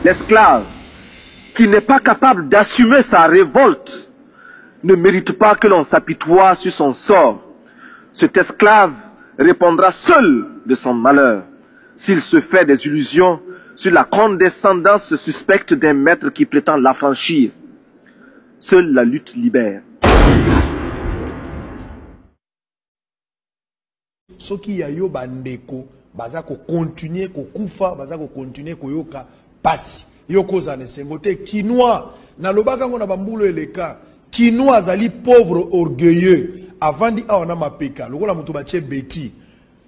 L'esclave qui n'est pas capable d'assumer sa révolte ne mérite pas que l'on s'apitoie sur son sort. Cet esclave répondra seul de son malheur s'il se fait des illusions sur la condescendance suspecte d'un maître qui prétend l'affranchir. Seule la lutte libère. Ce qui y a yo bandeko, baza ko continuer ko kufa, baza ko continuer ko yoka pasi. Yo koza ne sengote Kinois na lobaka ngona bambulo eleka. Kinois zali pauvre orgueilleux avant di awa na mapeka. Lokola mutu bache beki.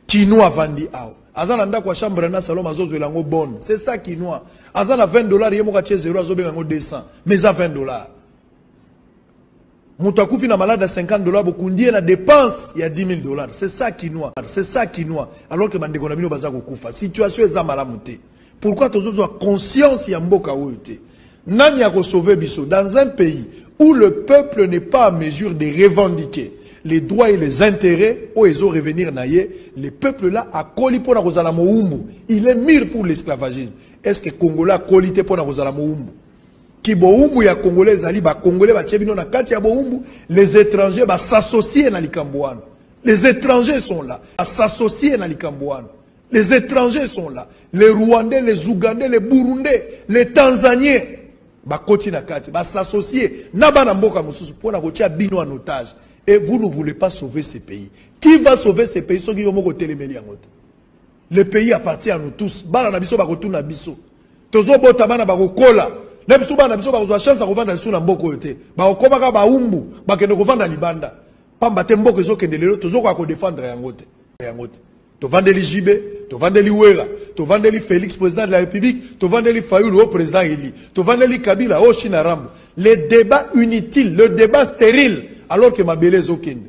Kinois vandi awa. Azana nda kwa chambre na salon mazozo elango bonne. C'est ça Kinois. Azana $20 yemo ka che 0 azobe ngo 200. Mais à $20. Moutakou na malade à $50 bokundi na dépense il y a $10,000. C'est ça Kinois. C'est ça Kinois. Alors que bande konabino bazako kufa. Situation est malamuté. Pourquoi tous autres ont conscience ya mboka oyote? Nani a sauver biso dans un pays où le peuple n'est pas en mesure de revendiquer les droits et les intérêts où ils ont revenir naïe, le peuple là a collé pour la Rosala Moumbu. Il est mire pour l'esclavagisme. Est-ce que Congolais a collé pour la Rosala Moumbu? Qui boumbu ya Congolais ali ba Congolais ba tchebino na kati ya boumbu, les étrangers ba s'associer na likambouane. Les étrangers sont là, à s'associer na likambouane. Les étrangers sont là, les Rwandais, les Ougandais, les Burundais, les Tanzaniens. Ba koti na kati, ba s'associer na bana mboka mususu pour na kotia bino en otage. Et vous ne voulez pas sauver ces pays. Qui va sauver ces pays? Ceux qui ont téléméli en route. Le pays appartient à nous tous. Bana na biso ba kotuna biso. Tozo bota bana ba kokola. Na biso bana biso ba kozwa chance à kovanda biso na mboko yote. Ba okobaka ba umbu, ba kende kovanda libanda. Pamba te mboko zo kende lelo tozo ko défendre yangote. Yangote. To vandeli Jibé, to vandeli Wera, to vandeli Félix président de la République, to vandeli Fayoulou au président Eli, to vandeli Kabila au Chinarambo. Les débats inutiles, le débat stérile. Alors que ma belle zokende.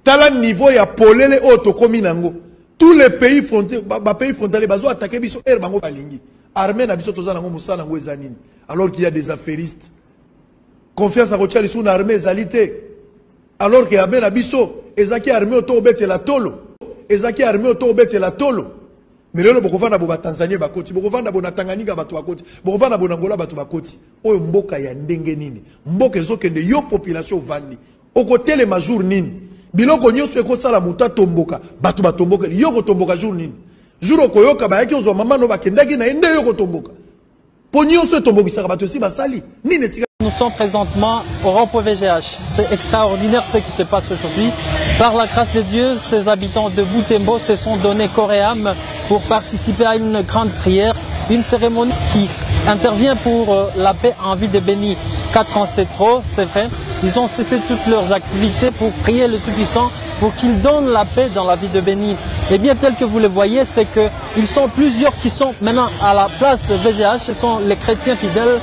Tala niveau ya polele auto kominango. Tous les pays frontaliers bazo attaquer biso bango balingi. Armée na biso tozana ngo musala ngo ezanini. Alors qu'il y a des affairistes. Confiance à Rochali sous armée zalité. Alors qu'il y a ben biso ezaki armée auto obete la tolo. Ezaki armée auto obete la tolo. Mais lelo bokovanda bo Tanzanie bakoti, bokovanda bo na Tanganyika batu bakoti, bokovanda bo Angola batu bakoti. Oyo mboka ya ndenge nini? Mboka ezokende yo population vandi. Okote le majour nini? Biloko nyonso ekosala muta tomboka, batu batomboka, yo kotomboka jour nini? Jour okoyoka bayaki ozo mama no bakendaki na ende yo kotomboka. Po nyonso tombokisaka batu si basali. Nini tika. Nous sommes présentement au rond-point VGH. C'est extraordinaire ce qui se passe aujourd'hui. Par la grâce de Dieu, ces habitants de Butembo se sont donnés corps et âme pour participer à une grande prière, une cérémonie qui intervient pour la paix en ville de Béni. 4 ans c'est trop, c'est vrai. Ils ont cessé toutes leurs activités pour prier le Tout-Puissant pour qu'il donne la paix dans la ville de Béni. Et bien tel que vous le voyez, c'est qu'ils sont plusieurs qui sont maintenant à la place VGH. Ce sont les chrétiens fidèles,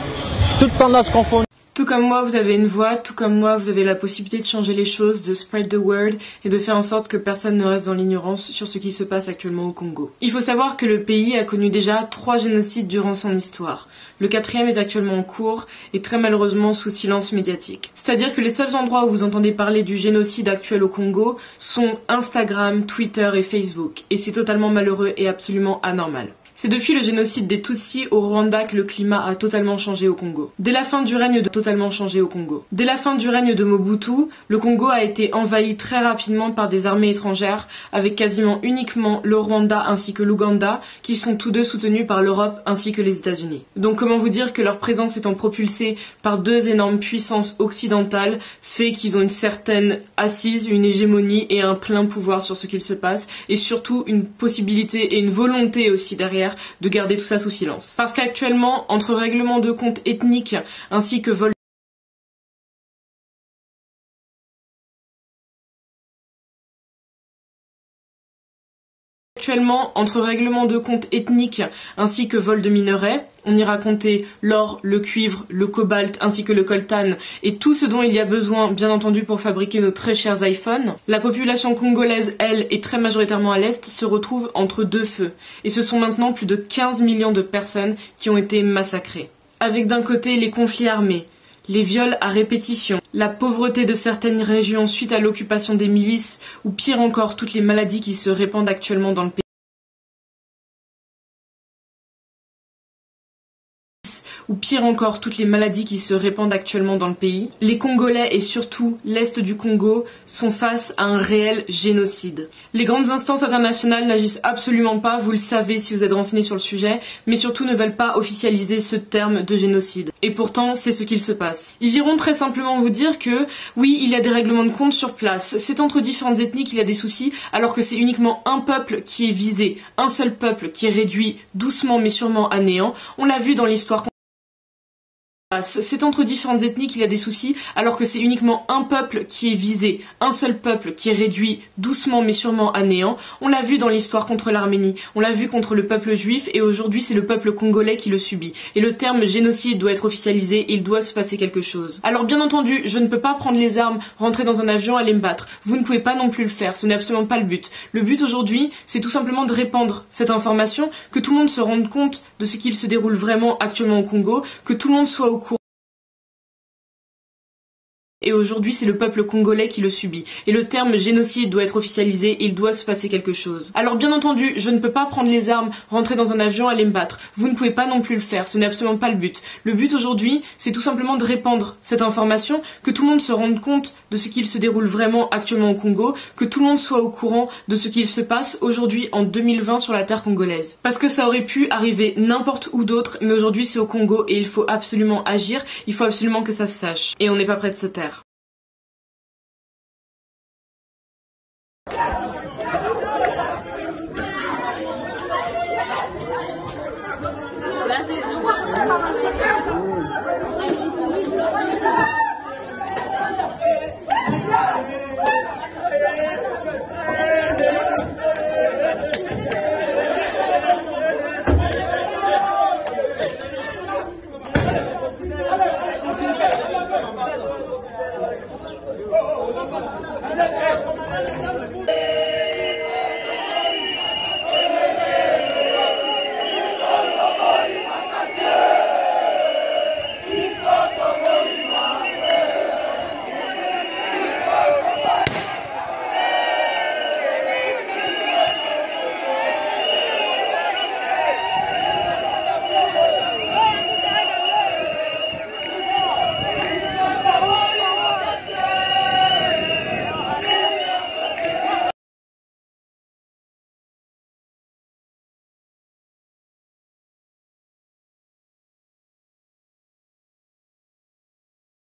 toutes tendances confondues. Tout comme moi, vous avez une voix, tout comme moi, vous avez la possibilité de changer les choses, de spread the word et de faire en sorte que personne ne reste dans l'ignorance sur ce qui se passe actuellement au Congo. Il faut savoir que le pays a connu déjà 3 génocides durant son histoire. Le 4e est actuellement en cours et très malheureusement sous silence médiatique. C'est-à-dire que les seuls endroits où vous entendez parler du génocide actuel au Congo sont Instagram, Twitter et Facebook. Et c'est totalement malheureux et absolument anormal. C'est depuis le génocide des Tutsis au Rwanda que le climat a totalement changé au Congo. Dès la fin du règne de Mobutu, le Congo a été envahi très rapidement par des armées étrangères, avec quasiment uniquement le Rwanda ainsi que l'Ouganda, qui sont tous deux soutenus par l'Europe ainsi que les États-Unis. Donc comment vous dire que leur présence étant propulsée par 2 énormes puissances occidentales fait qu'ils ont une certaine assise, une hégémonie et un plein pouvoir sur ce qu'il se passe, et surtout une possibilité et une volonté aussi derrière de garder tout ça sous silence. Parce qu'actuellement, entre règlement de compte ethnique ainsi que vol de minerais, on ira compter l'or, le cuivre, le cobalt ainsi que le coltan et tout ce dont il y a besoin bien entendu pour fabriquer nos très chers iPhones. La population congolaise, elle, et très majoritairement à l'Est, se retrouve entre 2 feux. Et ce sont maintenant plus de 15 millions de personnes qui ont été massacrées. Avec d'un côté les conflits armés, les viols à répétition, la pauvreté de certaines régions suite à l'occupation des milices ou pire encore toutes les maladies qui se répandent actuellement dans le pays. ou pire encore toutes les maladies qui se répandent actuellement dans le pays, les Congolais et surtout l'Est du Congo sont face à un réel génocide. Les grandes instances internationales n'agissent absolument pas, vous le savez si vous êtes renseigné sur le sujet, mais surtout ne veulent pas officialiser ce terme de génocide. Et pourtant, c'est ce qu'il se passe. Ils iront très simplement vous dire que, oui, il y a des règlements de compte sur place, c'est entre différentes ethnies qu'il y a des soucis, alors que c'est uniquement un peuple qui est visé, un seul peuple qui est réduit doucement mais sûrement à néant. On l'a vu dans l'histoire. C'est entre différentes ethnies qu'il y a des soucis, alors que c'est uniquement un peuple qui est visé, un seul peuple qui est réduit doucement mais sûrement à néant. On l'a vu dans l'histoire contre l'Arménie, on l'a vu contre le peuple juif, et aujourd'hui c'est le peuple congolais qui le subit. Et le terme génocide doit être officialisé, et il doit se passer quelque chose. Alors bien entendu, je ne peux pas prendre les armes, rentrer dans un avion, aller me battre. Vous ne pouvez pas non plus le faire, ce n'est absolument pas le but. Le but aujourd'hui, c'est tout simplement de répandre cette information, que tout le monde se rende compte de ce qu'il se déroule vraiment actuellement au Congo, que tout le monde soit au courant. Et aujourd'hui, c'est le peuple congolais qui le subit. Et le terme génocide doit être officialisé, et il doit se passer quelque chose. Alors bien entendu, je ne peux pas prendre les armes, rentrer dans un avion, aller me battre. Vous ne pouvez pas non plus le faire, ce n'est absolument pas le but. Le but aujourd'hui, c'est tout simplement de répandre cette information, que tout le monde se rende compte de ce qu'il se déroule vraiment actuellement au Congo, que tout le monde soit au courant de ce qu'il se passe aujourd'hui en 2020 sur la terre congolaise. Parce que ça aurait pu arriver n'importe où d'autre, mais aujourd'hui c'est au Congo et il faut absolument agir, il faut absolument que ça se sache. Et on n'est pas près de se taire.